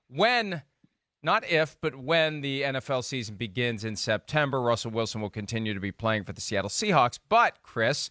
when, not if, but when the NFL season begins in September, Russell Wilson will continue to be playing for the Seattle Seahawks. But, Chris,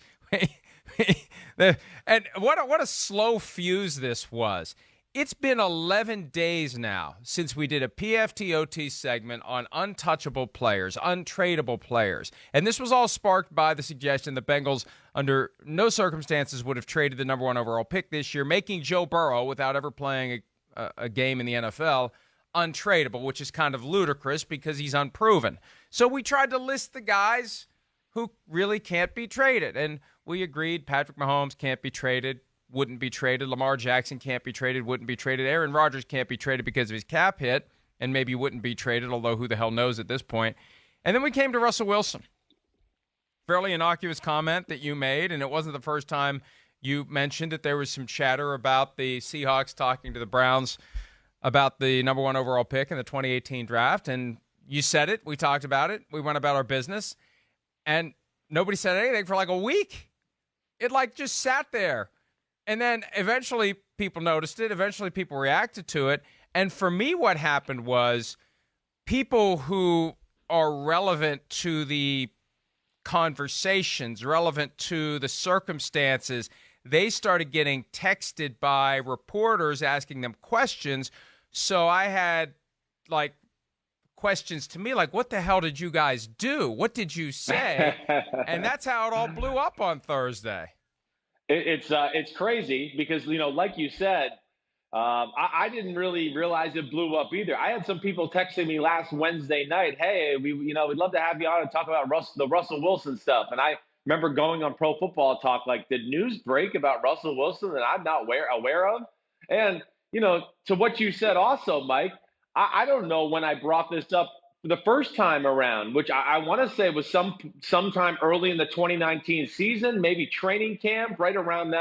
and what a slow fuse this was. It's been 11 days now since we did a PFTOT segment on untouchable players, untradeable players. And this was all sparked by the suggestion the Bengals, under no circumstances, would have traded the number 1 overall pick this year, making Joe Burrow, without ever playing a game in the NFL, untradeable, which is kind of ludicrous because he's unproven. So we tried to list the guys who really can't be traded. And we agreed Patrick Mahomes can't be traded. Wouldn't be traded. Lamar Jackson can't be traded, wouldn't be traded. Aaron Rodgers can't be traded because of his cap hit, and maybe wouldn't be traded, although who the hell knows at this point. And then we came to Russell Wilson. Fairly innocuous comment that you made, and it wasn't the first time you mentioned that there was some chatter about the Seahawks talking to the Browns about the number 1 overall pick in the 2018 draft, and you said it. We talked about it. We went about our business, and nobody said anything for like a week. It just sat there. And then eventually people noticed it. Eventually people reacted to it. And for me, what happened was people who are relevant to the conversations, relevant to the circumstances, they started getting texted by reporters asking them questions. So I had questions to me like, what the hell did you guys do? What did you say? And that's how it all blew up on Thursday. It's crazy because, like you said, I didn't really realize it blew up either. I had some people texting me last Wednesday night, hey, we'd love to have you on and talk about the Russell Wilson stuff. And I remember going on Pro Football Talk, did news break about Russell Wilson that I'm not aware of? And, to what you said also, Mike, I don't know when I brought this up the first time around, which I want to say was sometime early in the 2019 season, maybe training camp, right around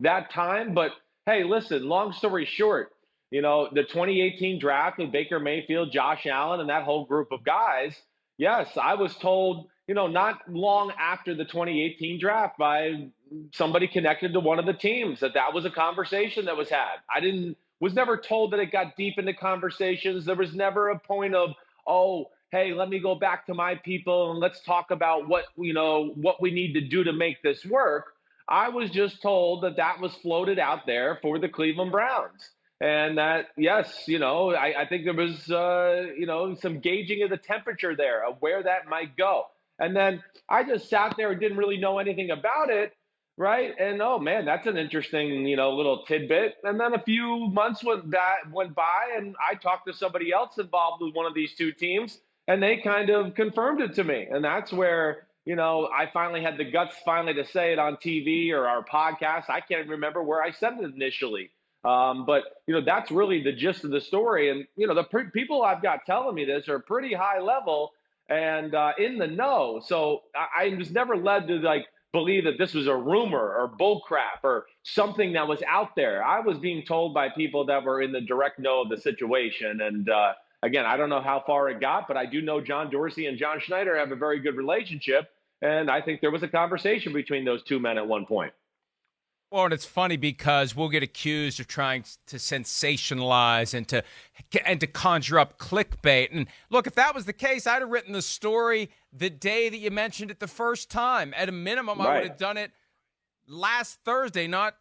that time. But hey, listen, long story short, the 2018 draft with Baker Mayfield, Josh Allen, and that whole group of guys. Yes, I was told, not long after the 2018 draft by somebody connected to one of the teams that was a conversation that was had. Was never told that it got deep into conversations. There was never a point of, oh, hey, let me go back to my people and let's talk about what we need to do to make this work. I was just told that was floated out there for the Cleveland Browns. And that, yes, I think there was, some gauging of the temperature there of where that might go. And then I just sat there and didn't really know anything about it. Right. And, oh, man, that's an interesting, little tidbit. And then a few months went by and I talked to somebody else involved with one of these two teams and they kind of confirmed it to me. And that's where, I finally had the guts to say it on TV or our podcast. I can't remember where I said it initially. But, that's really the gist of the story. And, the people I've got telling me this are pretty high level and in the know. So I was never led to believe that this was a rumor or bullcrap or something that was out there. I was being told by people that were in the direct know of the situation. And again, I don't know how far it got, but I do know John Dorsey and John Schneider have a very good relationship. And I think there was a conversation between those two men at one point. Well, and it's funny because we'll get accused of trying to sensationalize and to conjure up clickbait. And look, if that was the case, I'd have written the story the day that you mentioned it the first time. At a minimum, right. I would have done it last Thursday, not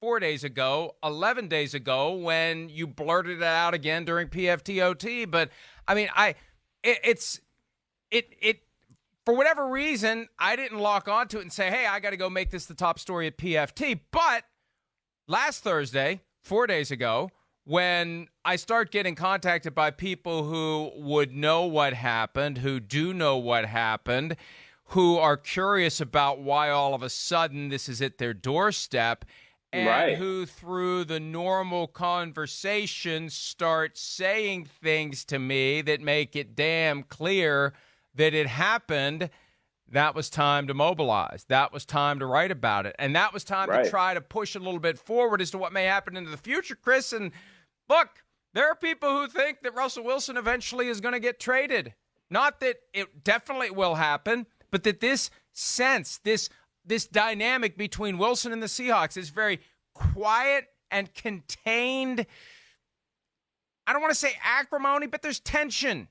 4 days ago, 11 days ago, when you blurted it out again during PFTOT. But I mean, for whatever reason, I didn't lock onto it and say, hey, I got to go make this the top story at PFT. But last Thursday, 4 days ago, when I start getting contacted by people who would know what happened, who do know what happened, who are curious about why all of a sudden this is at their doorstep, and right. who through the normal conversation start saying things to me that make it damn clear that it happened, that was time to mobilize. That was time to write about it. And that was time right. to try to push a little bit forward as to what may happen into the future, Chris. And look, there are people who think that Russell Wilson eventually is going to get traded. Not that it definitely will happen, but that this dynamic between Wilson and the Seahawks is very quiet and contained I don't want to say acrimony, but there's tension.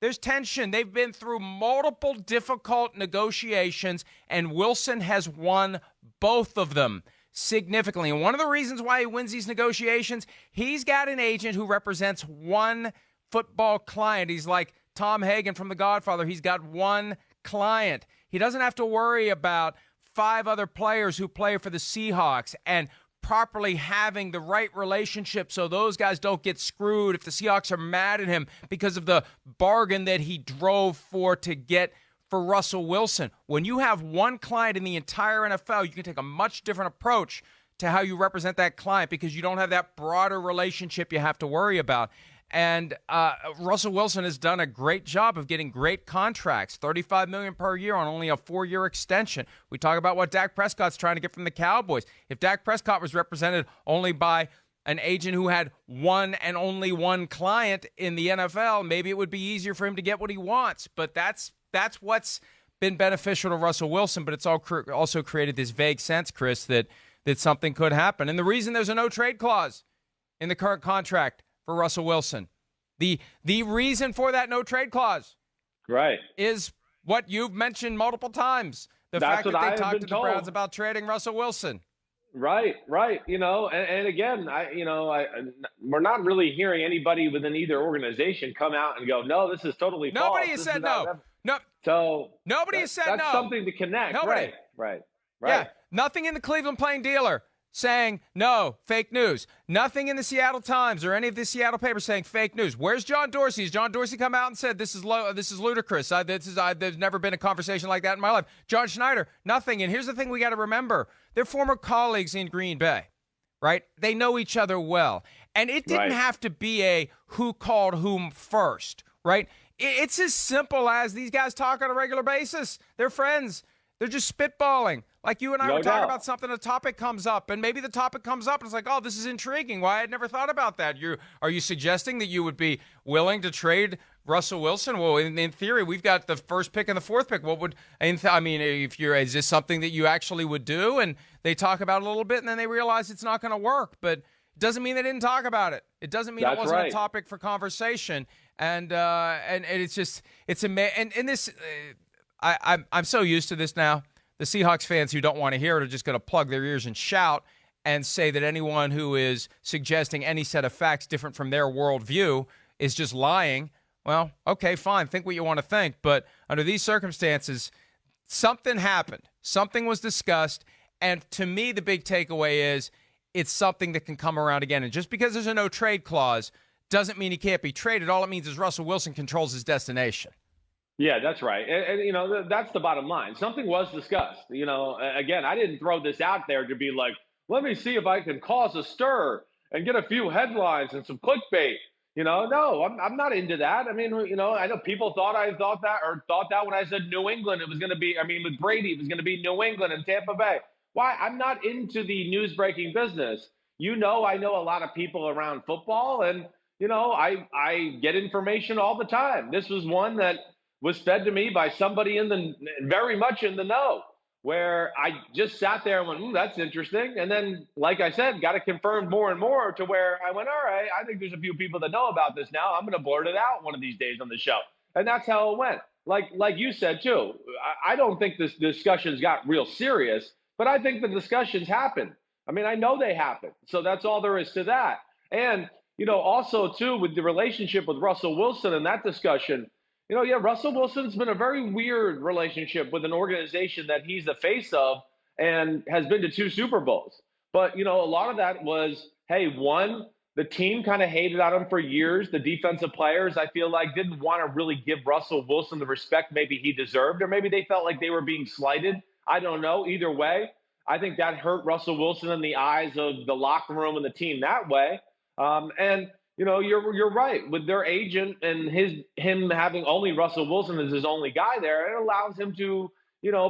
There's tension. They've been through multiple difficult negotiations, and Wilson has won both of them significantly. And one of the reasons why he wins these negotiations, he's got an agent who represents one football client. He's like Tom Hagen from The Godfather. He's got one client. He doesn't have to worry about 5 other players who play for the Seahawks and properly having the right relationship so those guys don't get screwed if the Seahawks are mad at him because of the bargain that he drove for to get for Russell Wilson. When you have one client in the entire NFL, you can take a much different approach to how you represent that client because you don't have that broader relationship you have to worry about. And Russell Wilson has done a great job of getting great contracts, $35 million per year on only a 4-year extension. We talk about what Dak Prescott's trying to get from the Cowboys. If Dak Prescott was represented only by an agent who had one and only one client in the NFL, maybe it would be easier for him to get what he wants. But that's what's been beneficial to Russell Wilson. But it's also created this vague sense, Chris, that something could happen. And the reason there's a no-trade clause in the current contract for Russell Wilson, the reason for that no-trade clause, right, is what you've mentioned multiple times: the fact that they talked to the Browns about trading Russell Wilson. Right. And again, we're not really hearing anybody within either organization come out and go, no, this is totally false. Nobody has said no. No. So nobody has said no. That's something to connect. Nobody. Right. Yeah. Nothing in the Cleveland Plain Dealer saying, no, fake news. Nothing in the Seattle Times or any of the Seattle papers saying fake news. Where's John Dorsey? Has John Dorsey come out and said, this is ludicrous? There's never been a conversation like that in my life. John Schneider, nothing. And here's the thing we got to remember. They're former colleagues in Green Bay, right? They know each other well. And it didn't have to be a who called whom first, right? It's as simple as these guys talk on a regular basis. They're friends. They're just spitballing. Like you and I were talking about something, a topic comes up, and maybe the topic comes up, and it's like, oh, this is intriguing. Why? I had never thought about that. Are you suggesting that you would be willing to trade Russell Wilson? Well, in theory, we've got the first pick and the fourth pick. Is this something that you actually would do? And they talk about it a little bit, and then they realize it's not going to work. But it doesn't mean they didn't talk about it. It doesn't mean it wasn't a topic for conversation. And it's just I'm so used to this now. The Seahawks fans who don't want to hear it are just going to plug their ears and shout and say that anyone who is suggesting any set of facts different from their worldview is just lying. Well, okay, fine. Think what you want to think. But under these circumstances, something happened. Something was discussed. And to me, the big takeaway is it's something that can come around again. And just because there's a no-trade clause doesn't mean he can't be traded. All it means is Russell Wilson controls his destination. Yeah, that's right. And that's the bottom line. Something was discussed. Again, I didn't throw this out there to be like, let me see if I can cause a stir and get a few headlines and some clickbait. No, I'm not into that. I mean, I know people thought that when I said New England, it was going to be, with Brady, it was going to be New England and Tampa Bay. Why? I'm not into the news breaking business. I know a lot of people around football, and, I get information all the time. This was one that was fed to me by somebody very much in the know, where I just sat there and went, that's interesting. And then, like I said, got it confirmed more and more to where I went, all right, I think there's a few people that know about this now. I'm going to blurt it out one of these days on the show. And that's how it went. Like you said, too, I don't think this discussions got real serious, but I think the discussions happened. I know they happened. So that's all there is to that. And, also, too, with the relationship with Russell Wilson and that discussion, Russell Wilson's been a very weird relationship with an organization that he's the face of and has been to 2 Super Bowls. But, a lot of that was, hey, one, the team kind of hated on him for years. The defensive players, I feel like, didn't want to really give Russell Wilson the respect maybe he deserved, or maybe they felt like they were being slighted. I don't know. Either way, I think that hurt Russell Wilson in the eyes of the locker room and the team that way. You're right with their agent and him having only Russell Wilson as his only guy there. It allows him to,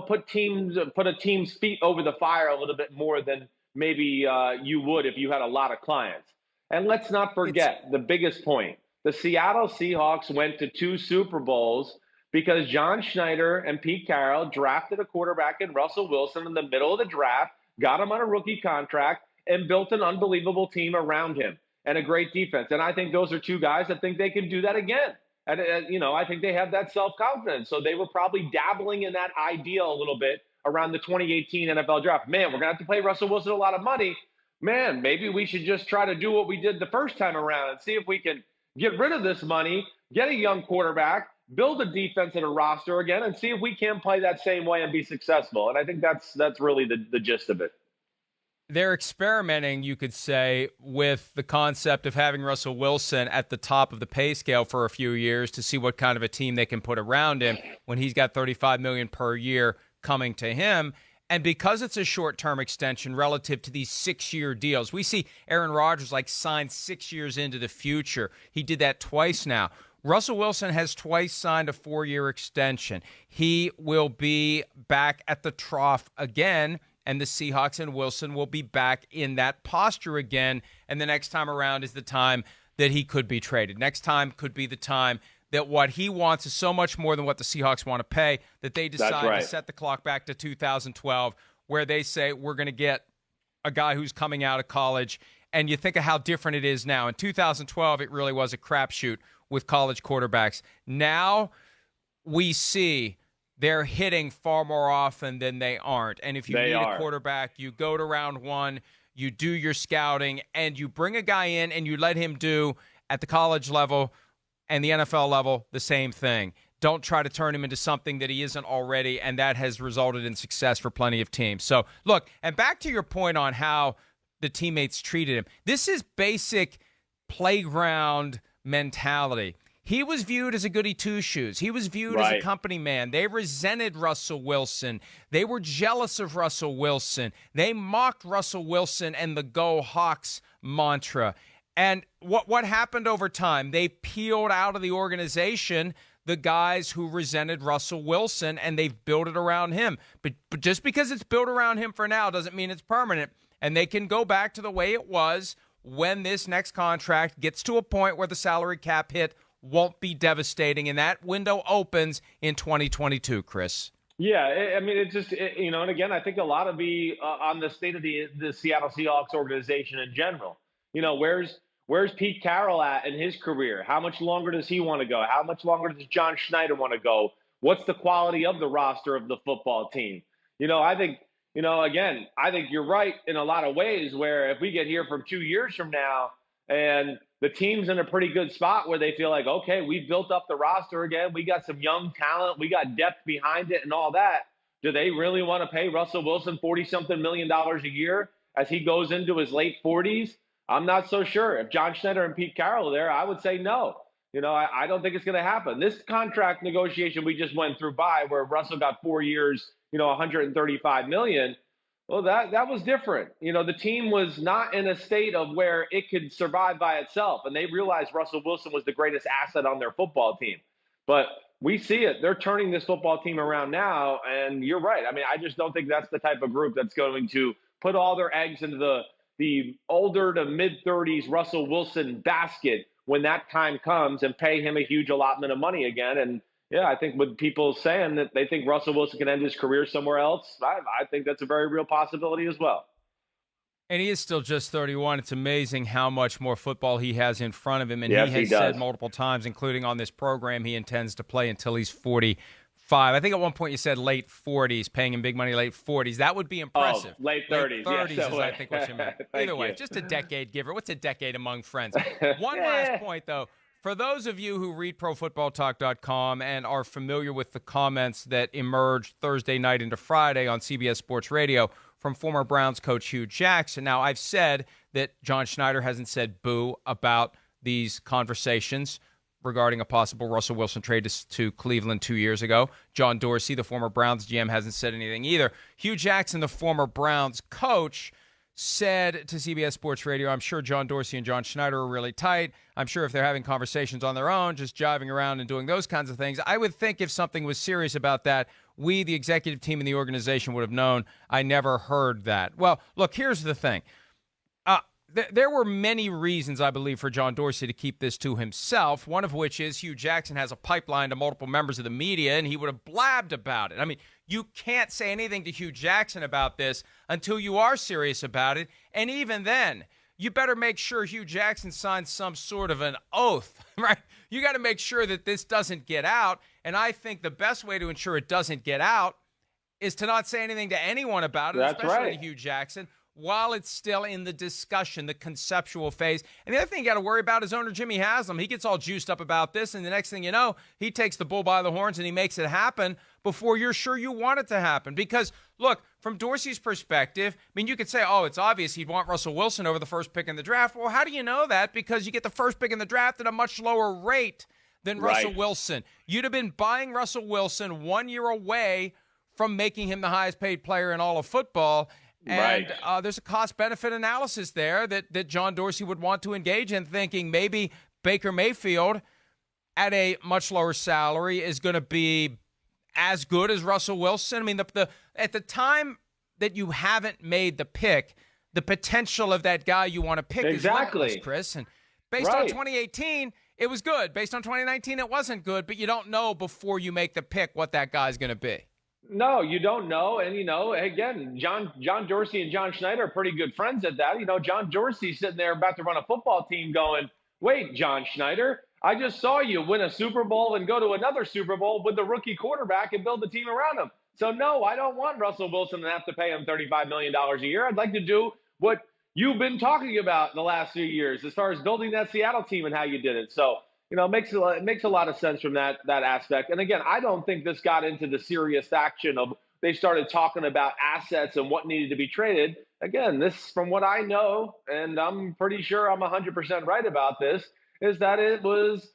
put a team's feet over the fire a little bit more than maybe you would if you had a lot of clients. And let's not forget the biggest point. The Seattle Seahawks went to 2 Super Bowls because John Schneider and Pete Carroll drafted a quarterback in Russell Wilson in the middle of the draft, got him on a rookie contract, and built an unbelievable team around him. and a great defense. And I think those are two guys that think they can do that again. And, I think they have that self-confidence. So they were probably dabbling in that idea a little bit around the 2018 NFL draft. Man, we're going to have to pay Russell Wilson a lot of money. Man, maybe we should just try to do what we did the first time around and see if we can get rid of this money, get a young quarterback, build a defense and a roster again, and see if we can play that same way and be successful. And I think that's really the gist of it. They're experimenting, you could say, with the concept of having Russell Wilson at the top of the pay scale for a few years to see what kind of a team they can put around him when he's got $35 million per year coming to him. And because it's a short-term extension relative to these 6-year deals, we see Aaron Rodgers signed 6 years into the future. He did that twice now. Russell Wilson has twice signed a 4-year extension. He will be back at the trough again, and the Seahawks and Wilson will be back in that posture again. And the next time around is the time that he could be traded. Next time could be the time that what he wants is so much more than what the Seahawks want to pay that they decide to set the clock back to 2012, where they say, we're going to get a guy who's coming out of college. And you think of how different it is now. In 2012, it really was a crapshoot with college quarterbacks. Now we see they're hitting far more often than they aren't. And if you need a quarterback, you go to round one, you do your scouting, and you bring a guy in and you let him do at the college level and the NFL level the same thing. Don't try to turn him into something that he isn't already, and that has resulted in success for plenty of teams. So, look, and back to your point on how the teammates treated him. This is basic playground mentality. He was viewed as a goody two-shoes. He was viewed as a company man. They resented Russell Wilson. They were jealous of Russell Wilson. They mocked Russell Wilson and the Go Hawks mantra. And what happened over time? They peeled out of the organization the guys who resented Russell Wilson, and they've built it around him. But just because it's built around him for now doesn't mean it's permanent. And they can go back to the way it was when this next contract gets to a point where the salary cap hit won't be devastating, and that window opens in 2022, Chris. Yeah, I mean, it's just, and again, I think a lot of on the state of the Seattle Seahawks organization in general. Where's Pete Carroll at in his career? How much longer does he want to go? How much longer does John Schneider want to go? What's the quality of the roster of the football team? I think, again, I think you're right in a lot of ways where if we get here from 2 years from now and the team's in a pretty good spot where they feel like, okay, we built up the roster again. We got some young talent. We got depth behind it and all that. Do they really want to pay Russell Wilson $40-something million a year as he goes into his late 40s? I'm not so sure. If John Schneider and Pete Carroll are there, I would say no. I don't think it's going to happen. This contract negotiation we just went through where Russell got 4 years, $135 million. Well, that was different. The team was not in a state of where it could survive by itself, and they realized Russell Wilson was the greatest asset on their football team. But we see it. They're turning this football team around now, and you're right. I mean, I just don't think that's the type of group that's going to put all their eggs into the older to mid-30s Russell Wilson basket when that time comes and pay him a huge allotment of money again. And yeah, I think with people saying that they think Russell Wilson can end his career somewhere else, I think that's a very real possibility as well. And he is still just 31. It's amazing how much more football he has in front of him. And he has said multiple times, including on this program, he intends to play until he's 45. I think at one point you said late 40s, paying him big money, late 40s. That would be impressive. Oh, late 30s. Late 30s is, I think, what you meant. Either way, just a decade giver. What's a decade among friends? One last point, though. For those of you who read ProFootballTalk.com and are familiar with the comments that emerged Thursday night into Friday on CBS Sports Radio from former Browns coach Hugh Jackson. Now, I've said that John Schneider hasn't said boo about these conversations regarding a possible Russell Wilson trade to Cleveland 2 years ago. John Dorsey, the former Browns GM, hasn't said anything either. Hugh Jackson, the former Browns coach, said to CBS Sports Radio, I'm sure John Dorsey and John Schneider are really tight. I'm sure if they're having conversations on their own, just jiving around and doing those kinds of things, I would think if something was serious about that, we, the executive team and the organization, would have known. I never heard that. Well, look, here's the thing. There were many reasons, I believe, for John Dorsey to keep this to himself, one of which is Hugh Jackson has a pipeline to multiple members of the media, and he would have blabbed about it. I mean, you can't say anything to Hugh Jackson about this until you are serious about it, and even then, you better make sure Hugh Jackson signs some sort of an oath, right? You got to make sure that this doesn't get out. And I think the best way to ensure it doesn't get out is to not say anything to anyone about it, That's especially right. Hugh Jackson, while it's still in the discussion, the conceptual phase. And the other thing you got to worry about is owner Jimmy Haslam. He gets all juiced up about this, and the next thing you know, he takes the bull by the horns and he makes it happen before you're sure you want it to happen. Because, look, from Dorsey's perspective, I mean, you could say, oh, it's obvious he'd want Russell Wilson over the first pick in the draft. Well, how do you know that? Because you get the first pick in the draft at a much lower rate than Russell Wilson. You'd have been buying Russell Wilson 1 year away from making him the highest paid player in all of football. And there's a cost-benefit analysis there that John Dorsey would want to engage in, thinking maybe Baker Mayfield at a much lower salary is going to be as good as Russell Wilson. I mean, at the time that you haven't made the pick, the potential of that guy you want to pick is limitless, Chris. And based on 2018, it was good. Based on 2019, it wasn't good. But you don't know before you make the pick what that guy's going to be. No, you don't know. And, again, John Dorsey and John Schneider are pretty good friends at that. John Dorsey's sitting there about to run a football team going, wait, John Schneider, I just saw you win a Super Bowl and go to another Super Bowl with the rookie quarterback and build the team around him. So, no, I don't want Russell Wilson to have to pay him $35 million a year. I'd like to do what you've been talking about in the last few years as far as building that Seattle team and how you did it. So, it makes a lot of sense from that aspect. And again, I don't think this got into the serious action of they started talking about assets and what needed to be traded. Again, this, from what I know, and I'm pretty sure I'm 100% right about this, is that it was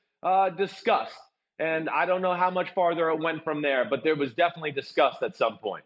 discussed. And I don't know how much farther it went from there, but there was definitely discussed at some point.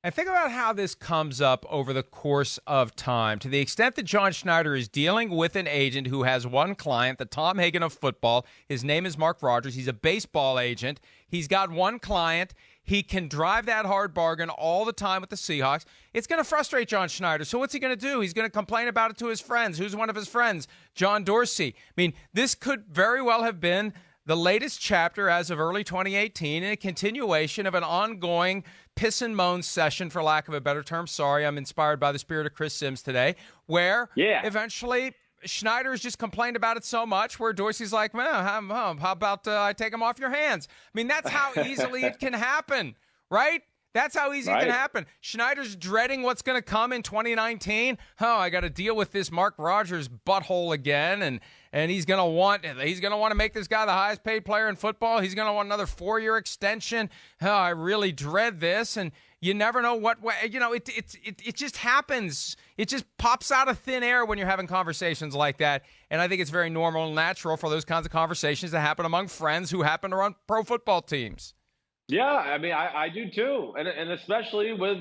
And think about how this comes up over the course of time. To the extent that John Schneider is dealing with an agent who has one client, the Tom Hagen of football. His name is Mark Rogers. He's a baseball agent. He's got one client. He can drive that hard bargain all the time with the Seahawks. It's going to frustrate John Schneider. So what's he going to do? He's going to complain about it to his friends. Who's one of his friends? John Dorsey. I mean, this could very well have been the latest chapter as of early 2018 in a continuation of an ongoing piss and moan session, for lack of a better term. Sorry, I'm inspired by the spirit of Chris Simms today, where eventually Schneider's just complained about it so much where Dorsey's like, well, how about I take him off your hands? I mean, that's how easily it can happen, right? That's how easy it can happen. Schneider's dreading what's going to come in 2019. Oh, I got to deal with this Mark Rogers butthole again, and he's going to want to make this guy the highest paid player in football. He's going to want another 4-year extension. Oh, I really dread this, and you never know what way. It just happens. It just pops out of thin air when you're having conversations like that, and I think it's very normal and natural for those kinds of conversations to happen among friends who happen to run pro football teams. Yeah, I mean, I do too, and especially with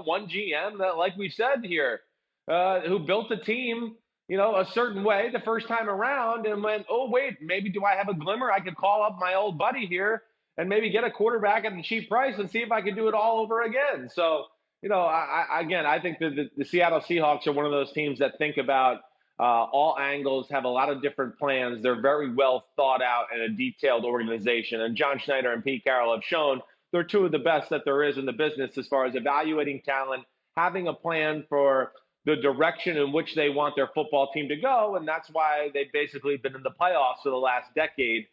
one GM that, like we said here, who built the team a certain way the first time around and went, oh wait, maybe do I have a glimmer? I could call up my old buddy here and maybe get a quarterback at a cheap price and see if I can do it all over again. So I think that the Seattle Seahawks are one of those teams that think about all angles, have a lot of different plans. They're very well thought out and a detailed organization. And John Schneider and Pete Carroll have shown they're two of the best that there is in the business as far as evaluating talent, having a plan for the direction in which they want their football team to go. And that's why they've basically been in the playoffs for the last decade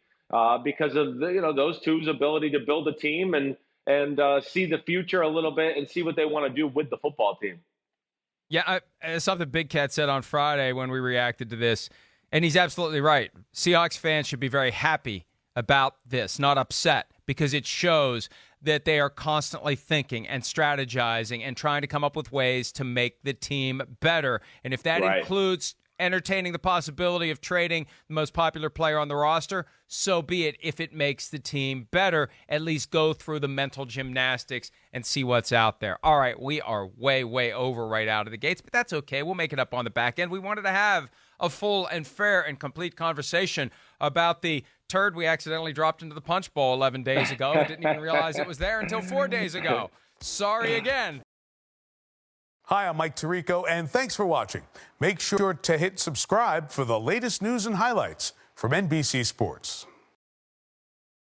because of those two's ability to build a team and see the future a little bit and see what they want to do with the football team. Yeah, something Big Cat said on Friday when we reacted to this, and he's absolutely right. Seahawks fans should be very happy about this, not upset, because it shows that they are constantly thinking and strategizing and trying to come up with ways to make the team better. And if that includes entertaining the possibility of trading the most popular player on the roster, so be it. If it makes the team better, at least go through the mental gymnastics and see what's out there. All right, we are way, way over right out of the gates, but that's okay. We'll make it up on the back end. We wanted to have a full and fair and complete conversation about the turd we accidentally dropped into the punch bowl 11 days ago. Didn't even realize it was there until 4 days ago. Sorry again. Hi, I'm Mike Tirico, and thanks for watching. Make sure to hit subscribe for the latest news and highlights from NBC Sports.